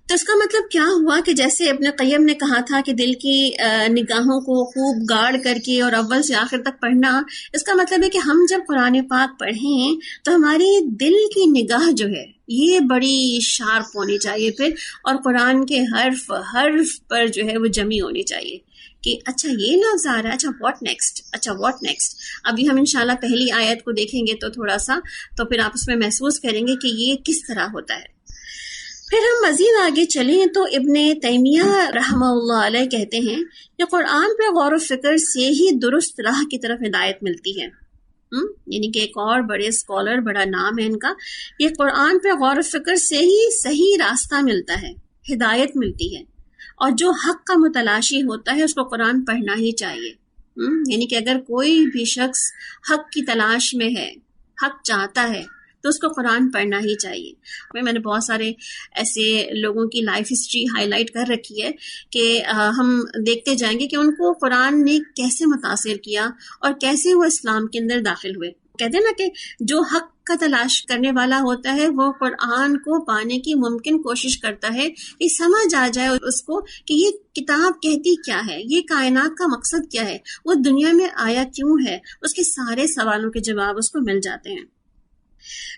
تو اس کا مطلب کیا ہوا کہ جیسے ابن قیم نے کہا تھا کہ دل کی نگاہوں کو خوب گاڑ کر کے اور اول سے آخر تک پڑھنا, اس کا مطلب ہے کہ ہم جب قرآن پاک پڑھیں تو ہماری دل کی نگاہ جو ہے یہ بڑی شارپ ہونی چاہیے پھر, اور قرآن کے حرف پر جو ہے وہ جمی ہونی چاہیے کہ اچھا یہ لفظ آ رہا ہے, اچھا واٹ نیکسٹ. ابھی ہم انشاءاللہ پہلی آیت کو دیکھیں گے تو تھوڑا سا, تو پھر آپ اس میں محسوس کریں گے کہ یہ کس طرح ہوتا ہے. پھر ہم مزید آگے چلیں تو ابن تیمیہ رحمہ اللہ علیہ کہتے ہیں کہ قرآن پہ غور و فکر سے ہی درست راہ کی طرف ہدایت ملتی ہے. یعنی کہ ایک اور بڑے اسکالر, بڑا نام ہے ان کا, یہ قرآن پہ غور و فکر سے ہی صحیح راستہ ملتا ہے, ہدایت ملتی ہے. اور جو حق کا متلاشی ہوتا ہے اس کو قرآن پڑھنا ہی چاہیے. یعنی کہ اگر کوئی بھی شخص حق کی تلاش میں ہے, حق چاہتا ہے, تو اس کو قرآن پڑھنا ہی چاہیے. میں نے بہت سارے ایسے لوگوں کی لائف ہسٹری ہائی لائٹ کر رکھی ہے کہ ہم دیکھتے جائیں گے کہ ان کو قرآن نے کیسے متاثر کیا اور کیسے وہ اسلام کے اندر داخل ہوئے. کہتے ہیں نا کہ جو حق کا تلاش کرنے والا ہوتا ہے وہ قرآن کو پانے کی ممکن کوشش کرتا ہے کہ سمجھ آ جائے اس کو کہ یہ کتاب کہتی کیا ہے, یہ کائنات کا مقصد کیا ہے, وہ دنیا میں آیا کیوں ہے. اس کے سارے سوالوں کے جواب اس کو مل جاتے ہیں.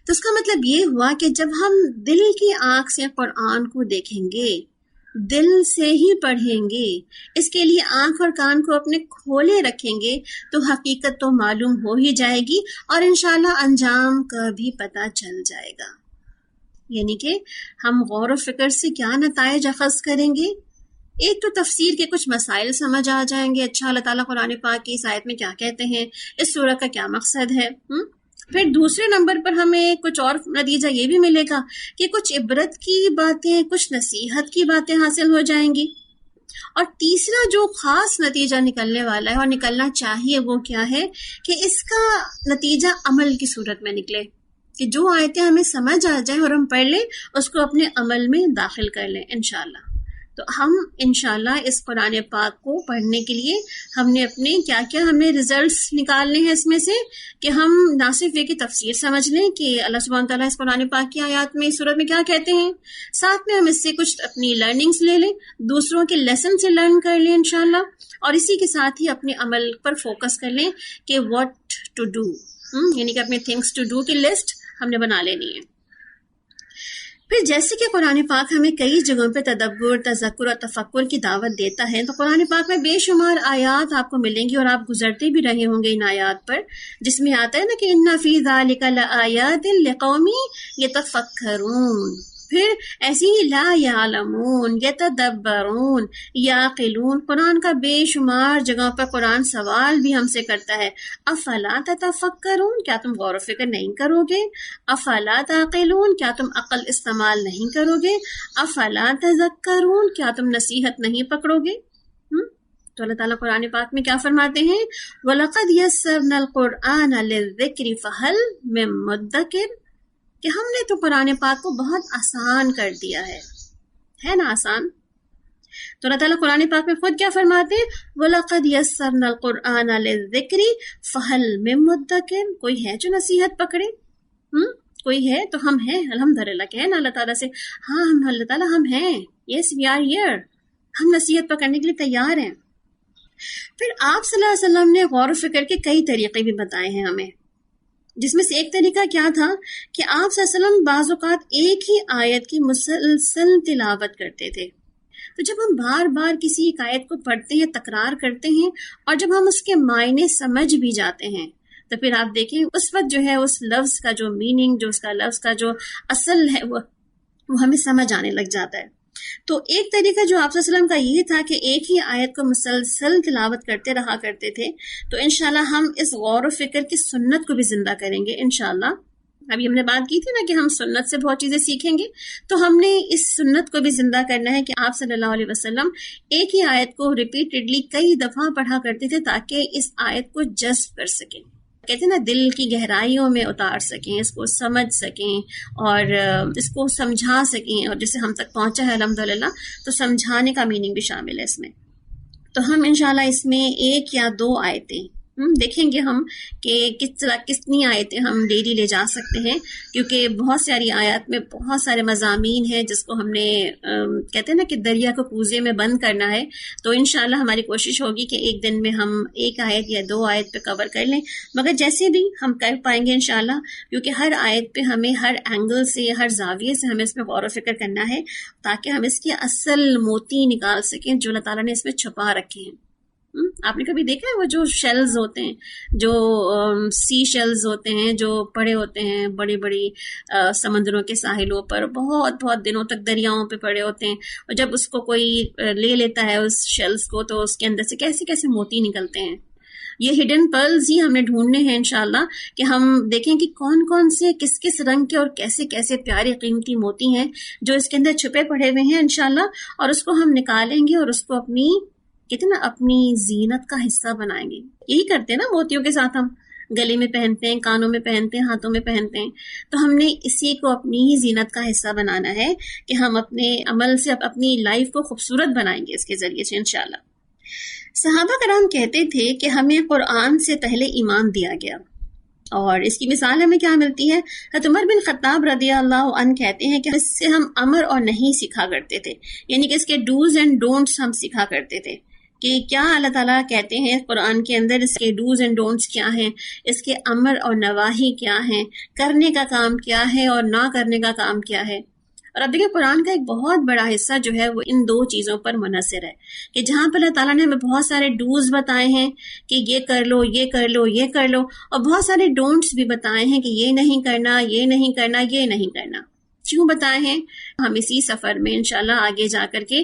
تو اس کا مطلب یہ ہوا کہ جب ہم دل کی آنکھ سے قرآن کو دیکھیں گے دل سے ہی پڑھیں گے، اس کے لیے آنکھ اور کان کو اپنے کھولے رکھیں گے تو حقیقت تو معلوم ہو ہی جائے گی اور انشاءاللہ انجام کا بھی پتہ چل جائے گا۔ یعنی کہ ہم غور و فکر سے کیا نتائج اخذ کریں گے؟ ایک تو تفسیر کے کچھ مسائل سمجھ آ جائیں گے، اچھا اللہ تعالیٰ قرآن پاک کی اس آیت میں کیا کہتے ہیں، اس سورہ کا کیا مقصد ہے۔ پھر دوسرے نمبر پر ہمیں کچھ اور نتیجہ یہ بھی ملے گا کہ کچھ عبرت کی باتیں، کچھ نصیحت کی باتیں حاصل ہو جائیں گی۔ اور تیسرا جو خاص نتیجہ نکلنے والا ہے اور نکلنا چاہیے وہ کیا ہے کہ اس کا نتیجہ عمل کی صورت میں نکلے، کہ جو آیتیں ہمیں سمجھ آ جائیں اور ہم پڑھ لیں اس کو اپنے عمل میں داخل کر لیں انشاءاللہ۔ تو ہم انشاءاللہ اس قرآن پاک کو پڑھنے کے لیے ہم نے اپنے کیا کیا ہمیں ریزلٹس نکالنے ہیں اس میں سے، کہ ہم نہ صرف یہ کی تفسیر سمجھ لیں کہ اللہ سبحانہ تعالیٰ اس قرآن پاک کی آیات میں اس صورت میں کیا کہتے ہیں، ساتھ میں ہم اس سے کچھ اپنی لرننگز لے لیں، دوسروں کے لیسن سے لرن کر لیں انشاءاللہ، اور اسی کے ساتھ ہی اپنے عمل پر فوکس کر لیں کہ واٹ ٹو ڈو، یعنی کہ اپنے تھنگس ٹو ڈو کی لسٹ ہم نے بنا لینی ہے۔ پھر جیسے کہ قرآن پاک ہمیں کئی جگہوں پہ تدبر، تذکر اور تفکر کی دعوت دیتا ہے، تو قرآن پاک میں بے شمار آیات آپ کو ملیں گی اور آپ گزرتے بھی رہے ہوں گے ان آیات پر، جس میں آتا ہے نا کہ اِنَّ فِي ذَلِكَ لَآيَاتٍ لِقَوْمٍ يَتَفَكَّرُونَ، پھر ایسی ہی لا یعلمون، یتدبرون، یعقلون۔ قرآن کا بے شمار جگہوں پر قرآن سوال بھی ہم سے کرتا ہے، افلا تتفکرون، کیا تم غور و فکر نہیں کرو گے؟ افلا تعقلون، کیا تم عقل استعمال نہیں کرو گے؟ افلا تذکرون، کیا تم نصیحت نہیں پکڑو گے؟ تو اللہ تعالیٰ قرآن پاک میں کیا فرماتے ہیں، وَلَقَدْ يَسَّرْنَا الْقُرْآنَ لِلذِّكْرِ فَهَلْ مِن مُدَّكِرٍ، کہ ہم نے تو قرآن پاک کو بہت آسان کر دیا ہے نا آسان۔ تو اللہ تعالیٰ قرآن پاک میں خود کیا فرماتے ہیں، وَلَقَدْ يَسَّرْنَا الْقُرْآنَ لِلذِّكْرِ فَهَلْ مِن مُدَّكِرٍ، کوئی ہے جو نصیحت پکڑے؟ کوئی ہے تو ہم ہیں، الحمدللہ کہ ہے نا اللہ تعالیٰ سے، ہاں ہم اللہ تعالیٰ ہم ہیں، یس وی آر ہیئر، ہم نصیحت پکڑنے کے لیے تیار ہیں۔ پھر آپ صلی اللہ علیہ وسلم نے غور و فکر کے کئی طریقے بھی بتائے ہیں ہمیں، جس میں سے ایک طریقہ کیا تھا کہ آپ صلی اللہ علیہ وسلم بعض اوقات ایک ہی آیت کی مسلسل تلاوت کرتے تھے۔ تو جب ہم بار بار کسی ایک آیت کو پڑھتے ہیں، تکرار کرتے ہیں، اور جب ہم اس کے معنی سمجھ بھی جاتے ہیں، تو پھر آپ دیکھیں اس وقت جو ہے اس لفظ کا جو میننگ، جو اس کا لفظ کا جو اصل ہے وہ ہمیں سمجھ آنے لگ جاتا ہے۔ تو ایک طریقہ جو آپ صلی اللہ علیہ وسلم کا یہ تھا کہ ایک ہی آیت کو مسلسل تلاوت کرتے رہا کرتے تھے۔ تو انشاءاللہ ہم اس غور و فکر کی سنت کو بھی زندہ کریں گے انشاءاللہ۔ ابھی ہم نے بات کی تھی نا کہ ہم سنت سے بہت چیزیں سیکھیں گے، تو ہم نے اس سنت کو بھی زندہ کرنا ہے کہ آپ صلی اللہ علیہ وسلم ایک ہی آیت کو ریپیٹڈلی کئی دفعہ پڑھا کرتے تھے تاکہ اس آیت کو جذب کر سکیں، کہتے ہیں نا دل کی گہرائیوں میں اتار سکیں، اس کو سمجھ سکیں اور اس کو سمجھا سکیں، اور جسے ہم تک پہنچا ہے الحمدللہ تو سمجھانے کا میننگ بھی شامل ہے اس میں۔ تو ہم انشاءاللہ اس میں ایک یا دو آیتیں دیکھیں گے ہم کہ کتنی آیتیں ہم ڈیلی لے جا سکتے ہیں، کیونکہ بہت ساری آیات میں بہت سارے مضامین ہیں جس کو ہم نے کہتے ہیں نا کہ دریا کو کوزے میں بند کرنا ہے۔ تو انشاءاللہ ہماری کوشش ہوگی کہ ایک دن میں ہم ایک آیت یا دو آیت پہ کور کر لیں، مگر جیسے بھی ہم کر پائیں گے انشاءاللہ، کیونکہ ہر آیت پہ ہمیں ہر اینگل سے، ہر زاویے سے ہمیں اس میں غور و فکر کرنا ہے تاکہ ہم اس کی اصل موتی نکال سکیں جو اللہ تعالیٰ نے اس میں چھپا رکھے ہیں۔ آپ نے کبھی دیکھا ہے وہ جو شیلز ہوتے ہیں، جو سی شیلز ہوتے ہیں جو پڑے ہوتے ہیں بڑی بڑی سمندروں کے ساحلوں پر، بہت بہت دنوں تک دریاؤں پہ پڑے ہوتے ہیں، اور جب اس کو کوئی لے لیتا ہے اس شیلز کو تو اس کے اندر سے کیسے کیسے موتی نکلتے ہیں۔ یہ ہڈن پرلز ہی ہم نے ڈھونڈنے ہیں انشاءاللہ، کہ ہم دیکھیں کہ کون کون سے کس کس رنگ کے اور کیسے کیسے پیارے قیمتی موتی ہیں جو اس کے اندر چھپے پڑے ہوئے ہیں انشاءاللہ، اور اس کو ہم نکالیں گے اور اس کو اپنی کتنا اپنی زینت کا حصہ بنائیں گے۔ یہی کرتے ہیں نا موتیوں کے ساتھ، ہم گلے میں پہنتے ہیں، کانوں میں پہنتے ہیں، ہاتھوں میں پہنتے ہیں، تو ہم نے اسی کو اپنی ہی زینت کا حصہ بنانا ہے کہ ہم اپنے عمل سے اپنی لائف کو خوبصورت بنائیں گے اس کے ذریعے سے انشاءاللہ۔ صحابہ کرام کہتے تھے کہ ہمیں قرآن سے پہلے ایمان دیا گیا، اور اس کی مثال ہمیں کیا ملتی ہے؟ حضرت عمر بن خطاب رضی اللہ عنہ کہتے ہیں کہ اس سے ہم امر اور نہیں سیکھا کرتے تھے، یعنی کہ اس کے ڈوز اینڈ ڈونٹس ہم سیکھا کرتے تھے کہ کیا اللہ تعالیٰ کہتے ہیں قرآن کے اندر، اس کے ڈوز اینڈ ڈونٹس کیا ہیں، اس کے امر اور نواہی کیا ہیں، کرنے کا کام کیا ہے اور نہ کرنے کا کام کیا ہے۔ اور اب دیکھیں قرآن کا ایک بہت بڑا حصہ جو ہے وہ ان دو چیزوں پر منحصر ہے کہ جہاں پر اللہ تعالیٰ نے ہمیں بہت سارے ڈوز بتائے ہیں کہ یہ کر لو یہ کر لو یہ کر لو، اور بہت سارے ڈونٹس بھی بتائے ہیں کہ یہ نہیں کرنا یہ نہیں کرنا یہ نہیں کرنا۔ کیوں بتائے ہیں؟ ہم اسی سفر میں انشاءاللہ آگے جا کر کے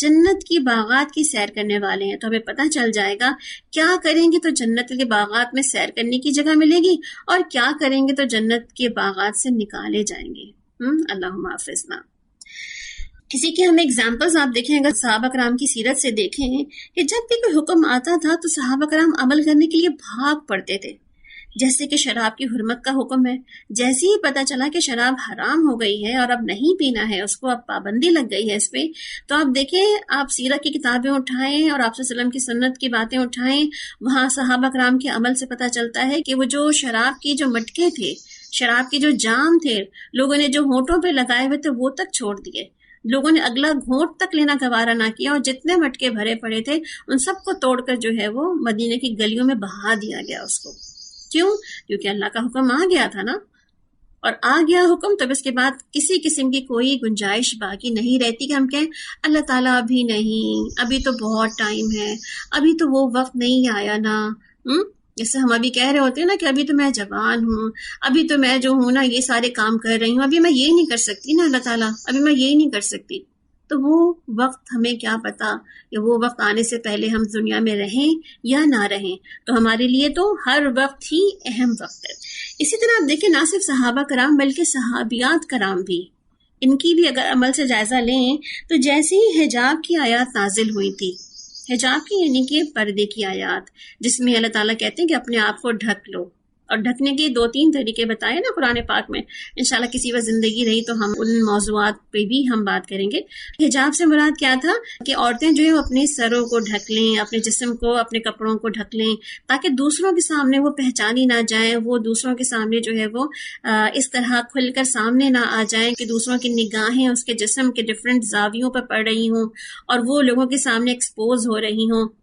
جنت کی باغات کی سیر کرنے والے ہیں، تو ہمیں پتہ چل جائے گا کیا کریں گے تو جنت کے باغات میں سیر کرنے کی جگہ ملے گی، اور کیا کریں گے تو جنت کے باغات سے نکالے جائیں گے۔ اللہم حافظنا۔ کسی کے ہم ایگزامپلز آپ دیکھیں گے صحابہ کرام کی سیرت سے دیکھیں کہ جب بھی کوئی حکم آتا تھا تو صحابہ کرام عمل کرنے کے لیے بھاگ پڑتے تھے۔ جیسے کہ شراب کی حرمت کا حکم ہے، جیسے ہی پتہ چلا کہ شراب حرام ہو گئی ہے اور اب نہیں پینا ہے، اس کو اب پابندی لگ گئی ہے اس پہ، تو آپ دیکھیں، آپ سیرت کی کتابیں اٹھائیں اور آپ صلی اللہ علیہ وسلم کی سنت کی باتیں اٹھائیں، وہاں صحابہ کرام کے عمل سے پتہ چلتا ہے کہ وہ جو شراب کی جو مٹکے تھے، شراب کے جو جام تھے، لوگوں نے جو ہونٹوں پہ لگائے ہوئے تھے وہ تک چھوڑ دیے، لوگوں نے اگلا گھونٹ تک لینا گوارا نہ کیا، اور جتنے مٹکے بھرے پڑے تھے ان سب کو توڑ کر جو ہے وہ مدینے کی گلیوں میں بہا دیا گیا اس کو۔ کیوں؟ کیونکہ اللہ کا حکم آ گیا تھا نا، اور آ گیا حکم، تب اس کے بعد کسی قسم کی کوئی گنجائش باقی نہیں رہتی کہ ہم کہیں اللہ تعالیٰ ابھی نہیں، ابھی تو بہت ٹائم ہے، ابھی تو وہ وقت نہیں آیا نا۔ جیسے ہم ابھی کہہ رہے ہوتے ہیں نا کہ ابھی تو میں جوان ہوں، ابھی تو میں جو ہوں نا یہ سارے کام کر رہی ہوں، ابھی میں یہ نہیں کر سکتی نا اللہ تعالیٰ، ابھی میں یہ نہیں کر سکتی۔ تو وہ وقت ہمیں کیا پتا کہ وہ وقت آنے سے پہلے ہم دنیا میں رہیں یا نہ رہیں، تو ہمارے لیے تو ہر وقت ہی اہم وقت ہے۔ اسی طرح آپ دیکھیں، نہ صرف صحابہ کرام بلکہ صحابیات کرام بھی، ان کی بھی اگر عمل سے جائزہ لیں تو جیسے ہی حجاب کی آیات نازل ہوئی تھی، حجاب کی یعنی کہ پردے کی آیات، جس میں اللہ تعالیٰ کہتے ہیں کہ اپنے آپ کو ڈھک لو، اور ڈھکنے کے 2-3 طریقے بتائے نا قرآن پاک میں، انشاءاللہ کسی وقت زندگی رہی تو ہم ان موضوعات پہ بھی ہم بات کریں گے۔ حجاب سے مراد کیا تھا کہ عورتیں جو ہے اپنے سروں کو ڈھک لیں، اپنے جسم کو، اپنے کپڑوں کو ڈھک لیں، تاکہ دوسروں کے سامنے وہ پہچانی نہ جائیں، وہ دوسروں کے سامنے جو ہے وہ اس طرح کھل کر سامنے نہ آ جائیں کہ دوسروں کی نگاہیں اس کے جسم کے ڈفرینٹ زاویوں پر پڑ رہی ہوں اور وہ لوگوں کے سامنے ایکسپوز ہو رہی ہوں۔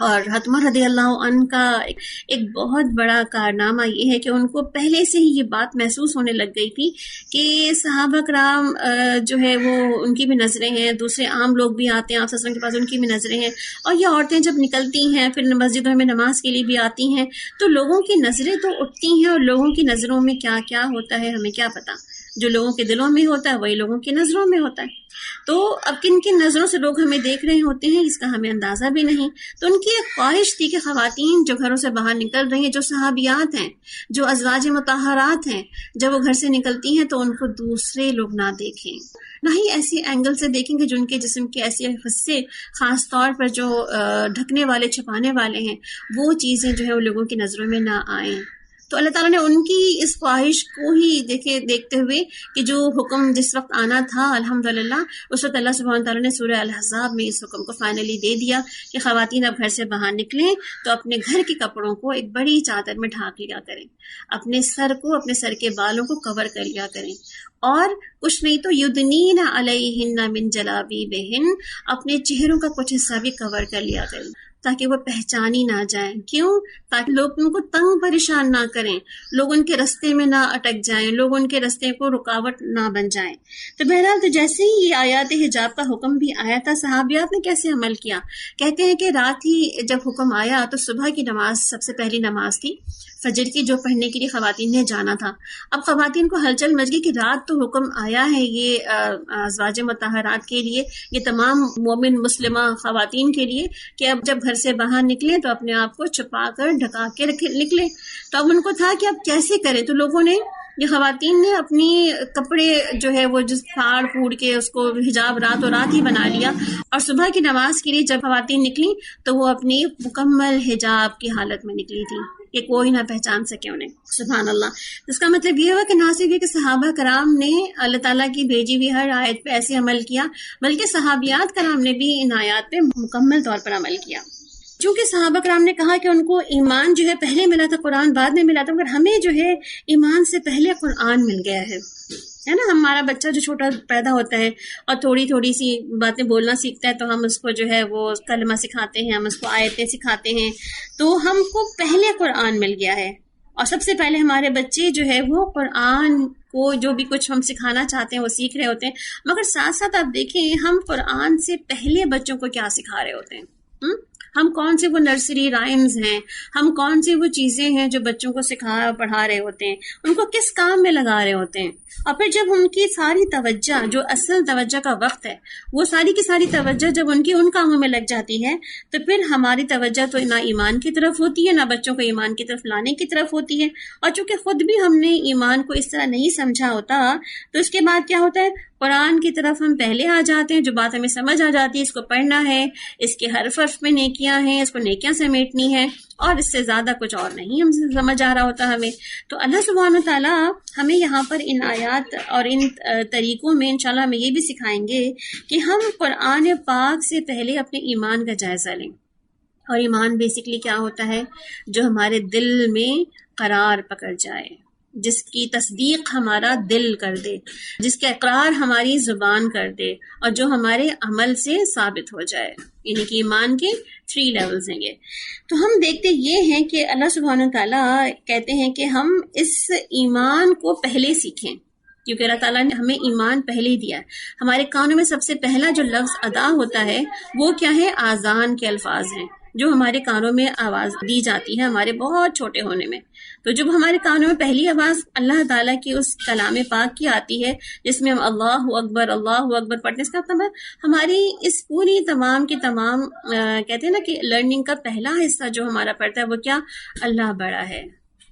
اور حتمہ رضی اللہ عنہ کا ایک بہت بڑا کارنامہ یہ ہے کہ ان کو پہلے سے ہی یہ بات محسوس ہونے لگ گئی تھی کہ صحابہ کرام جو ہے وہ ان کی بھی نظریں ہیں، دوسرے عام لوگ بھی آتے ہیں آپ صلی اللہ علیہ وسلم کے پاس، ان کی بھی نظریں ہیں، اور یہ عورتیں جب نکلتی ہیں پھر مسجدوں میں نماز کے لیے بھی آتی ہیں تو لوگوں کی نظریں تو اٹھتی ہیں، اور لوگوں کی نظروں میں کیا کیا ہوتا ہے ہمیں کیا پتا، جو لوگوں کے دلوں میں ہوتا ہے وہی لوگوں کی نظروں میں ہوتا ہے۔ تو اب کن کن نظروں سے لوگ ہمیں دیکھ رہے ہوتے ہیں اس کا ہمیں اندازہ بھی نہیں۔ تو ان کی ایک خواہش تھی کہ خواتین جو گھروں سے باہر نکل رہی ہیں، جو صحابیات ہیں، جو ازواج مطہرات ہیں، جب وہ گھر سے نکلتی ہیں تو ان کو دوسرے لوگ نہ دیکھیں، نہ ہی ایسی اینگل سے دیکھیں کہ جن کے جسم کے ایسے حصے خاص طور پر جو ڈھکنے والے چھپانے والے ہیں وہ چیزیں جو ہے وہ لوگوں کی نظروں میں نہ آئیں۔ تو اللہ تعالیٰ نے ان کی اس خواہش کو ہی دیکھتے ہوئے کہ جو حکم جس وقت آنا تھا الحمدللہ اس وقت اللہ سبحانہ تعالیٰ نے سورہ الاحزاب میں اس حکم کو فائنلی دے دیا کہ خواتین اب گھر سے باہر نکلیں تو اپنے گھر کے کپڑوں کو ایک بڑی چادر میں ڈھانک لیا کریں، اپنے سر کو، اپنے سر کے بالوں کو کور کر لیا کریں، اور کچھ نہیں تو یدنین علیہن من جلابیبہن، اپنے چہروں کا کچھ حصہ بھی کور کر لیا کریں تاکہ وہ پہچانی نہ جائیں۔ کیوں؟ تاکہ لوگ ان کو تنگ پریشان نہ کریں، لوگ ان کے رستے میں نہ اٹک جائیں، لوگ ان کے رستے کو رکاوٹ نہ بن جائیں۔ تو بہرحال تو جیسے ہی یہ آیات حجاب کا حکم بھی آیا تھا، صحابیات نے کیسے عمل کیا؟ کہتے ہیں کہ رات ہی جب حکم آیا تو صبح کی نماز سب سے پہلی نماز تھی، فجر کی، جو پڑھنے کے لیے خواتین نے جانا تھا۔ اب خواتین کو ہلچل مچ گئی کہ رات تو حکم آیا ہے یہ ازواج مطہرات کے لیے، یہ تمام مومن مسلمہ خواتین کے لیے کہ اب جب گھر سے باہر نکلیں تو اپنے آپ کو چھپا کر ڈھکا کے نکلیں۔ تو اب ان کو تھا کہ اب کیسے کریں، تو لوگوں نے، یہ خواتین نے اپنی کپڑے جو ہے وہ جس پھاڑ پھوڑ کے اس کو حجاب رات ہی بنا لیا، اور صبح کی نماز کے لیے جب خواتین نکلی تو وہ اپنی مکمل حجاب کی حالت میں نکلی تھی کہ کوئی نہ پہچان سکے انہیں۔ سبحان اللہ۔ اس کا مطلب یہ ہوا کہ نہ صرف یہ کہ صحابہ کرام نے اللہ تعالیٰ کی بھیجی ہوئی ہر آیت پہ ایسے عمل کیا، بلکہ صحابیات کرام نے بھی ان آیات پہ مکمل طور پر عمل کیا۔ چونکہ صحابہ کرام نے کہا کہ ان کو ایمان جو ہے پہلے ملا تھا، قرآن بعد میں ملا تھا، مگر ہمیں جو ہے ایمان سے پہلے قرآن مل گیا ہے نا۔ ہمارا بچہ جو چھوٹا پیدا ہوتا ہے اور تھوڑی تھوڑی سی باتیں بولنا سیکھتا ہے تو ہم اس کو جو ہے وہ کلمہ سکھاتے ہیں، ہم اس کو آیتیں سکھاتے ہیں، تو ہم کو پہلے قرآن مل گیا ہے، اور سب سے پہلے ہمارے بچے جو ہے وہ قرآن کو جو بھی کچھ ہم سکھانا چاہتے ہیں وہ سیکھ رہے ہوتے ہیں، مگر ساتھ ساتھ آپ دیکھیں ہم قرآن سے پہلے بچوں کو کیا سکھا رہے ہوتے ہیں، ہم کون سے وہ نرسری رائمز ہیں، ہم کون سی وہ چیزیں ہیں جو بچوں کو سکھا پڑھا رہے ہوتے ہیں، ان کو کس کام میں لگا رہے ہوتے ہیں، اور پھر جب ان کی ساری توجہ جو اصل توجہ کا وقت ہے وہ ساری کی ساری توجہ جب ان کی ان کاموں میں لگ جاتی ہے تو پھر ہماری توجہ تو نہ ایمان کی طرف ہوتی ہے نہ بچوں کو ایمان کی طرف لانے کی طرف ہوتی ہے، اور چونکہ خود بھی ہم نے ایمان کو اس طرح نہیں سمجھا ہوتا تو اس کے بعد کیا ہوتا ہے، قرآن کی طرف ہم پہلے آ جاتے ہیں، جو بات ہمیں سمجھ آ جاتی ہے اس کو پڑھنا ہے، اس کے حرف حرف میں نیکیاں ہیں، اس کو نیکیاں سمیٹنی ہے، اور اس سے زیادہ کچھ اور نہیں ہم سے سمجھ آ رہا ہوتا ہمیں۔ تو اللہ سبحانہ تعالیٰ ہمیں یہاں پر ان آیات اور ان طریقوں میں انشاءاللہ ہمیں یہ بھی سکھائیں گے کہ ہم قرآن پاک سے پہلے اپنے ایمان کا جائزہ لیں، اور ایمان بیسکلی کیا ہوتا ہے، جو ہمارے دل میں قرار پکڑ جائے، جس کی تصدیق ہمارا دل کر دے، جس کا اقرار ہماری زبان کر دے، اور جو ہمارے عمل سے ثابت ہو جائے، یعنی کہ ایمان کے 3 لیولز ہیں یہ۔ تو ہم دیکھتے یہ ہیں کہ اللہ سبحانہ تعالیٰ کہتے ہیں کہ ہم اس ایمان کو پہلے سیکھیں، کیونکہ اللہ تعالیٰ نے ہمیں ایمان پہلے ہی دیا ہے۔ ہمارے کانوں میں سب سے پہلا جو لفظ ادا ہوتا ہے وہ کیا ہے، آذان کے الفاظ ہیں، جو ہمارے کانوں میں آواز دی جاتی ہے ہمارے بہت چھوٹے ہونے میں۔ تو جب ہمارے کانوں میں پہلی آواز اللہ تعالیٰ کی اس کلام پاک کی آتی ہے جس میں ہم اللہ اکبر پڑھتے ہیں، اس کا مطلب ہماری اس پوری تمام کی تمام کہتے ہیں نا کہ لرننگ کا پہلا حصہ جو ہمارا پڑتا ہے وہ کیا، اللہ بڑا ہے،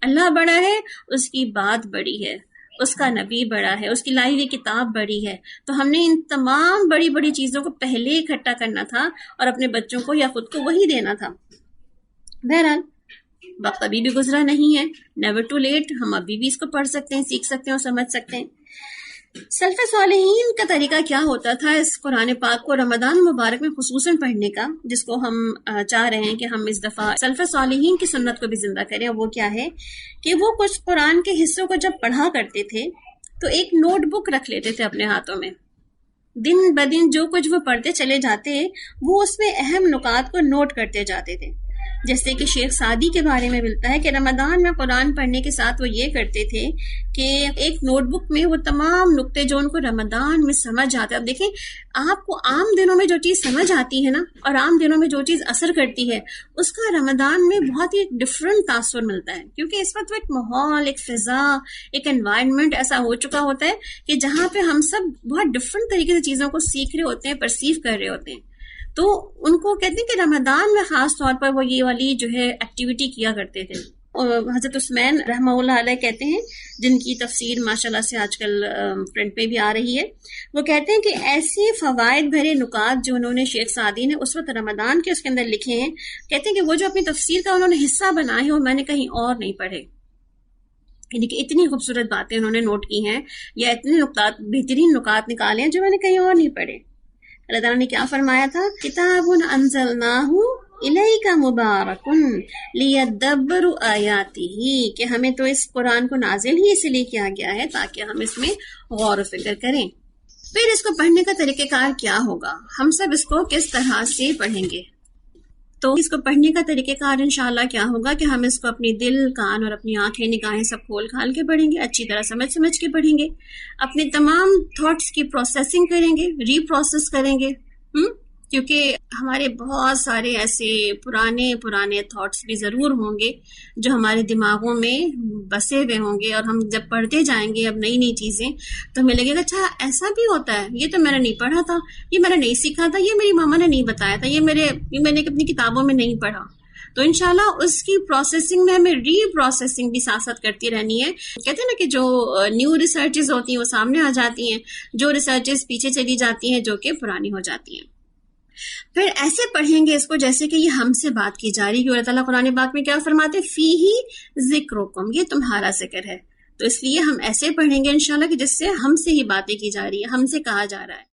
اللہ بڑا ہے، اس کی بات بڑی ہے، اس کا نبی بڑا ہے، اس کی لائی ہوئی کتاب بڑی ہے۔ تو ہم نے ان تمام بڑی بڑی چیزوں کو پہلے اکٹھا کرنا تھا اور اپنے بچوں کو یا خود کو وہی دینا تھا۔ بہرحال وقت ابھی بھی گزرا نہیں ہے، نیور ٹو لیٹ، ہم ابھی بھی اس کو پڑھ سکتے ہیں، سیکھ سکتے ہیں اور سمجھ سکتے ہیں۔ سلف صالحین کا طریقہ کیا ہوتا تھا اس قرآن پاک کو رمضان مبارک میں خصوصاً پڑھنے کا، جس کو ہم چاہ رہے ہیں کہ ہم اس دفعہ سلف صالحین کی سنت کو بھی زندہ کریں، وہ کیا ہے کہ وہ کچھ قرآن کے حصوں کو جب پڑھا کرتے تھے تو ایک نوٹ بک رکھ لیتے تھے اپنے ہاتھوں میں، دن بدن جو کچھ وہ پڑھتے چلے جاتے وہ اس میں اہم نکات کو نوٹ کرتے جاتے تھے۔ جیسے کہ شیخ سعدی کے بارے میں ملتا ہے کہ رمضان میں قرآن پڑھنے کے ساتھ وہ یہ کرتے تھے کہ ایک نوٹ بک میں وہ تمام نقطے جو ان کو رمضان میں سمجھ آتے، اب دیکھیں آپ کو عام دنوں میں جو چیز سمجھ آتی ہے نا اور عام دنوں میں جو چیز اثر کرتی ہے اس کا رمضان میں بہت ہی ڈفرنٹ تاثر ملتا ہے، کیونکہ اس وقت ایک ماحول، ایک فضا، ایک انوائرمنٹ ایسا ہو چکا ہوتا ہے کہ جہاں پہ ہم سب بہت ڈفرنٹ طریقے سے چیزوں کو سیکھ رہے ہوتے ہیں، پرسیو کر رہے ہوتے ہیں۔ تو ان کو کہتے ہیں کہ رمضان میں خاص طور پر وہ یہ والی جو ہے ایکٹیویٹی کیا کرتے تھے۔ حضرت عثمان رحمہ اللہ علیہ کہتے ہیں، جن کی تفسیر ماشاءاللہ سے آج کل پرنٹ پہ بھی آ رہی ہے، وہ کہتے ہیں کہ ایسی فوائد بھرے نکات جو انہوں نے شیخ سعدی نے اس وقت رمضان کے اس کے اندر لکھے ہیں، کہتے ہیں کہ وہ جو اپنی تفسیر کا انہوں نے حصہ بنائے ہیں وہ میں نے کہیں اور نہیں پڑھے، یعنی کہ اتنی خوبصورت باتیں انہوں نے نوٹ کی ہیں یا اتنے نکات، بہترین نکات نکالے ہیں جو میں نے کہیں اور نہیں پڑھے۔ اللہ تعالیٰ نے کیا فرمایا تھا، کتاب انزلناہ الیک مبارک لیدبروا آیاتہ، کہ ہمیں تو اس قرآن کو نازل ہی اس لیے کیا گیا ہے تاکہ ہم اس میں غور و فکر کریں۔ پھر اس کو پڑھنے کا طریقہ کار کیا ہوگا، ہم سب اس کو کس طرح سے پڑھیں گے؟ تو اس کو پڑھنے کا طریقہ کار انشاءاللہ کیا ہوگا کہ ہم اس کو اپنی دل، کان اور اپنی آنکھیں، نگاہیں سب کھول کھال کے پڑھیں گے، اچھی طرح سمجھ سمجھ کے پڑھیں گے، اپنے تمام تھاٹس کی پروسیسنگ کریں گے، ری پروسیس کریں گے، کیونکہ ہمارے بہت سارے ایسے پرانے تھاٹس بھی ضرور ہوں گے جو ہمارے دماغوں میں بسے ہوئے ہوں گے، اور ہم جب پڑھتے جائیں گے اب نئی چیزیں تو ہمیں لگے گا اچھا ایسا بھی ہوتا ہے، یہ تو میں نے نہیں پڑھا تھا، یہ میں نے نہیں سیکھا تھا، یہ میری ماما نے نہیں بتایا تھا، یہ میں نے اپنی کتابوں میں نہیں پڑھا۔ تو انشاءاللہ اس کی پروسیسنگ میں ہمیں ری پروسیسنگ بھی ساتھ ساتھ کرتی رہنی ہے۔ کہتے ہیں نا کہ جو نیو ریسرچز ہوتی ہیں وہ سامنے آ جاتی ہیں، جو ریسرچز پیچھے چلی جاتی ہیں جو کہ پرانی ہو جاتی ہیں۔ پھر ایسے پڑھیں گے اس کو جیسے کہ یہ ہم سے بات کی جا رہی ہے، اللہ تعالیٰ قرآن پاک میں کیا فرماتے، فیہ ذکرکم، یہ تمہارا ذکر ہے، تو اس لیے ہم ایسے پڑھیں گے انشاءاللہ کہ جس سے ہم سے ہی باتیں کی جا رہی ہے، ہم سے کہا جا رہا ہے۔